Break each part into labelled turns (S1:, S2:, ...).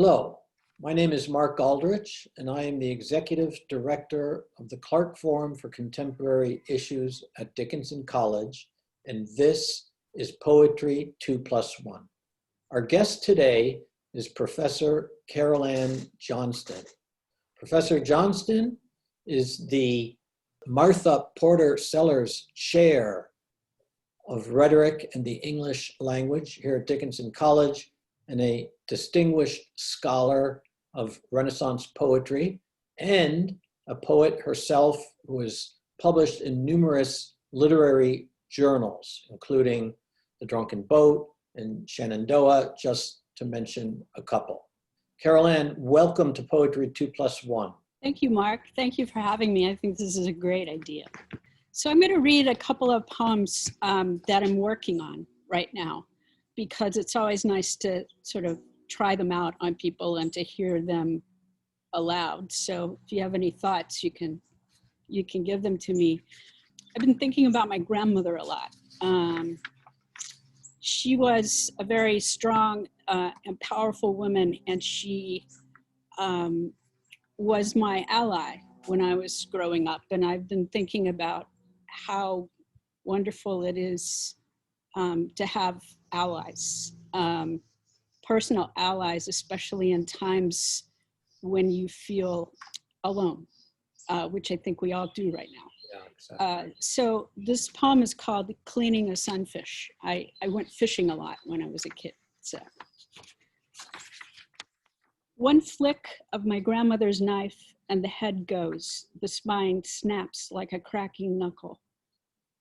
S1: Hello, my name is Mark Aldrich, and I am the Executive Director of the Clark Forum for Contemporary Issues at Dickinson College, and this is Poetry 2+1. Our guest today is Professor Carol Ann Johnston. Professor Johnston is the Martha Porter Sellers Chair of Rhetoric and the English Language here at Dickinson College, and a distinguished scholar of Renaissance poetry, and a poet herself who is published in numerous literary journals, including The Drunken Boat and Shenandoah, just to mention a couple. Carol Ann, welcome to Poetry 2+1.
S2: Thank you, Mark. Thank you for having me. I think this is a great idea. So I'm going to read a couple of poems that I'm working on right now, because it's always nice to sort of try them out on people and to hear them aloud. So if you have any thoughts, you can give them to me. I've been thinking about my grandmother a lot. She was a very strong and powerful woman, and she was my ally when I was growing up. And I've been thinking about how wonderful it is to have allies, personal allies, especially in times when you feel alone, which I think we all do right now.
S1: Yeah, exactly.
S2: So this poem is called Cleaning a Sunfish. I went fishing a lot when I was a kid. So one flick of my grandmother's knife and the head goes, the spine snaps like a cracking knuckle.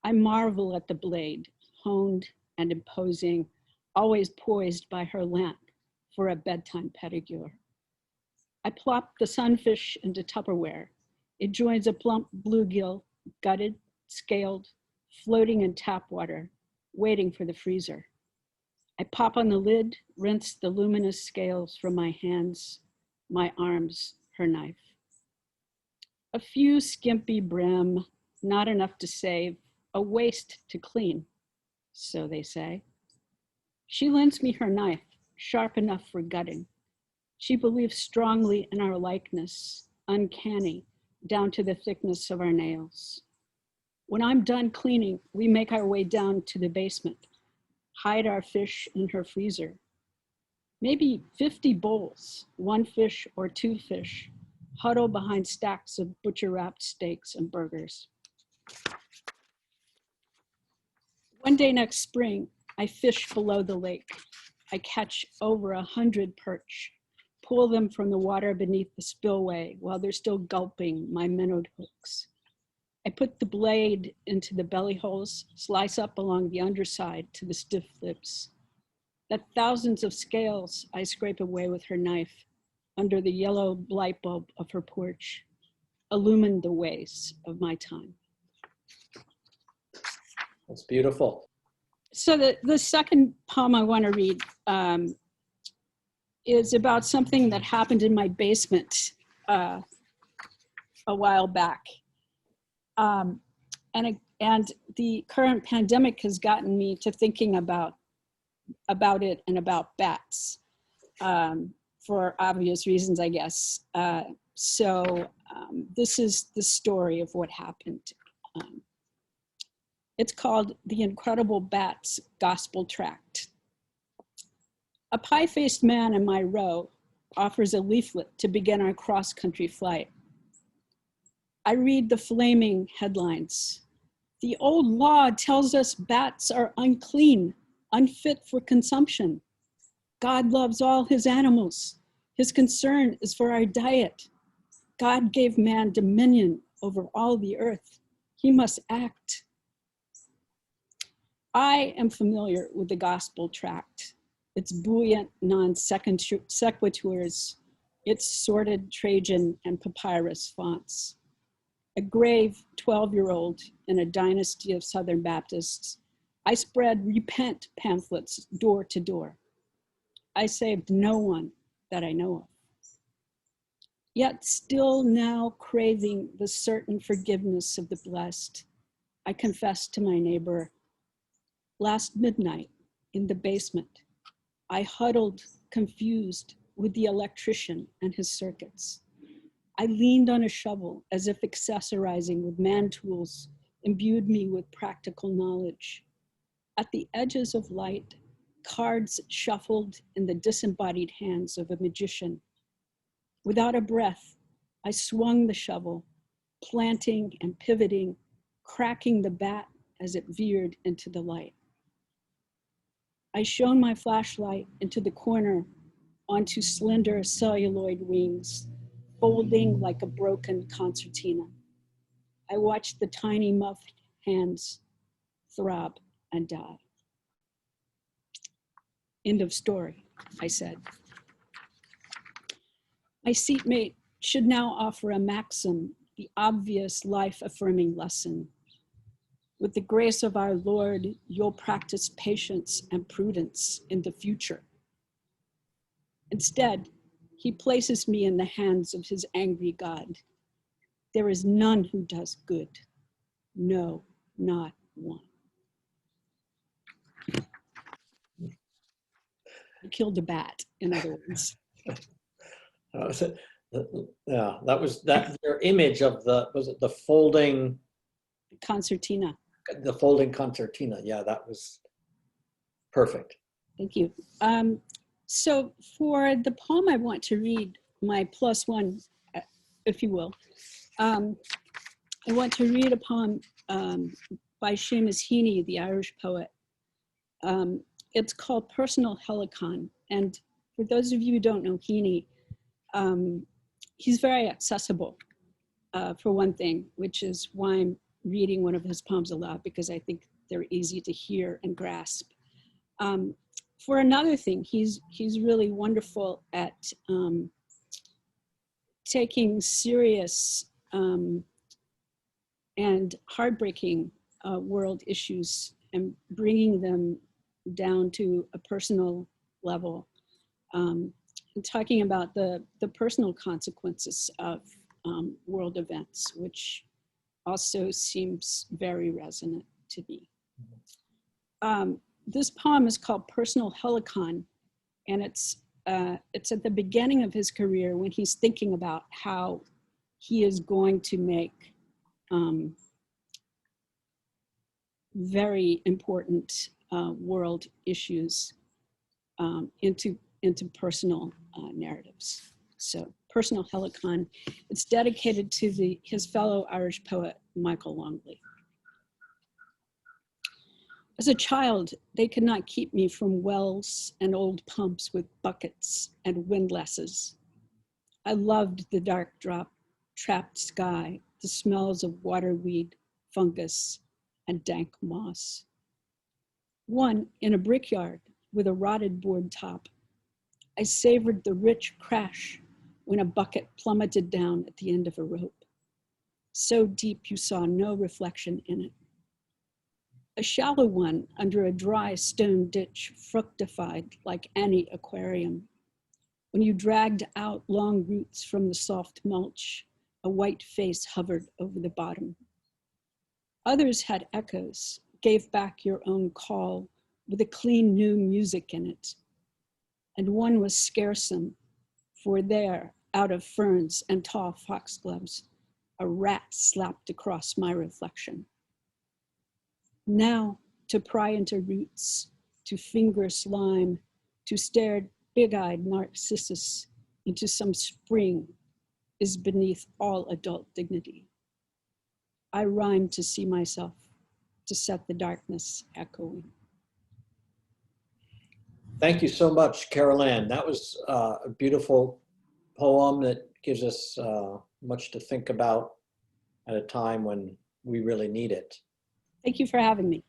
S2: I marvel at the blade, honed and imposing, always poised by her lamp for a bedtime pedicure. I plop the sunfish into Tupperware. It joins a plump bluegill, gutted, scaled, floating in tap water, waiting for the freezer. I pop on the lid, rinse the luminous scales from my hands, my arms, her knife. A few skimpy brim, not enough to save, a waste to clean, so they say. She lends me her knife, sharp enough for gutting. She believes strongly in our likeness, uncanny, down to the thickness of our nails. When I'm done cleaning, we make our way down to the basement, hide our fish in her freezer. Maybe 50 bowls, one fish or two fish, huddle behind stacks of butcher-wrapped steaks and burgers. One day next spring, I fish below the lake. I catch over 100 perch, pull them from the water beneath the spillway while they're still gulping my minnowed hooks. I put the blade into the belly holes, slice up along the underside to the stiff lips. The thousands of scales I scrape away with her knife under the yellow light bulb of her porch illumine the ways of my time.
S1: That's beautiful.
S2: So the second poem I want to read is about something that happened in my basement a while back. And the current pandemic has gotten me to thinking about it and about bats for obvious reasons, I guess. So this is the story of what happened. It's called The Incredible Bats Gospel Tract. A pie-faced man in my row offers a leaflet to begin our cross-country flight. I read the flaming headlines. The old law tells us bats are unclean, unfit for consumption. God loves all his animals. His concern is for our diet. God gave man dominion over all the earth. He must act. I am familiar with the gospel tract, its buoyant non-sequiturs, its sordid Trajan and papyrus fonts. A grave 12-year-old in a dynasty of Southern Baptists, I spread repent pamphlets door to door. I saved no one that I know of. Yet still now craving the certain forgiveness of the blessed, I confess to my neighbor, last midnight in the basement, I huddled, confused, with the electrician and his circuits. I leaned on a shovel as if accessorizing with man tools imbued me with practical knowledge. At the edges of light, cards shuffled in the disembodied hands of a magician. Without a breath, I swung the shovel, planting and pivoting, cracking the bat as it veered into the light. I shone my flashlight into the corner onto slender celluloid wings, folding like a broken concertina. I watched the tiny muffed hands throb and die. End of story, I said. My seatmate should now offer a maxim, the obvious life-affirming lesson. With the grace of our Lord, you'll practice patience and prudence in the future. Instead, he places me in the hands of his angry God. There is none who does good. No, not one. I killed a bat, in other words.
S1: Yeah, that was your image of was it the folding
S2: Concertina.
S1: The folding concertina. Yeah, that was perfect.
S2: Thank you. So for the poem I want to read, my +1, if you will, I want to read a poem by Seamus Heaney, the Irish poet. It's called Personal Helicon. And for those of you who don't know Heaney, he's very accessible, for one thing, which is why I'm reading one of his poems aloud, because I think they're easy to hear and grasp. For another thing, he's really wonderful at taking serious and heartbreaking world issues and bringing them down to a personal level, and talking about the personal consequences of world events, which also seems very resonant to me. This poem is called Personal Helicon, and it's at the beginning of his career when he's thinking about how he is going to make very important world issues into personal narratives. So Personal Helicon, it's dedicated to his fellow Irish poet, Michael Longley. As a child, they could not keep me from wells and old pumps with buckets and windlasses. I loved the dark trapped sky, the smells of waterweed, fungus, and dank moss. One in a brickyard with a rotted board top, I savored the rich crash when a bucket plummeted down at the end of a rope, so deep you saw no reflection in it. A shallow one under a dry stone ditch fructified like any aquarium. When you dragged out long roots from the soft mulch, a white face hovered over the bottom. Others had echoes, gave back your own call with a clean new music in it. And one was scarcesome, for there, out of ferns and tall foxgloves, a rat slapped across my reflection. Now, to pry into roots, to finger slime, to stare big-eyed Narcissus into some spring is beneath all adult dignity. I rhyme to see myself, to set the darkness echoing.
S1: Thank you so much, Carol Ann. That was a beautiful poem that gives us much to think about at a time when we really need it.
S2: Thank you for having me.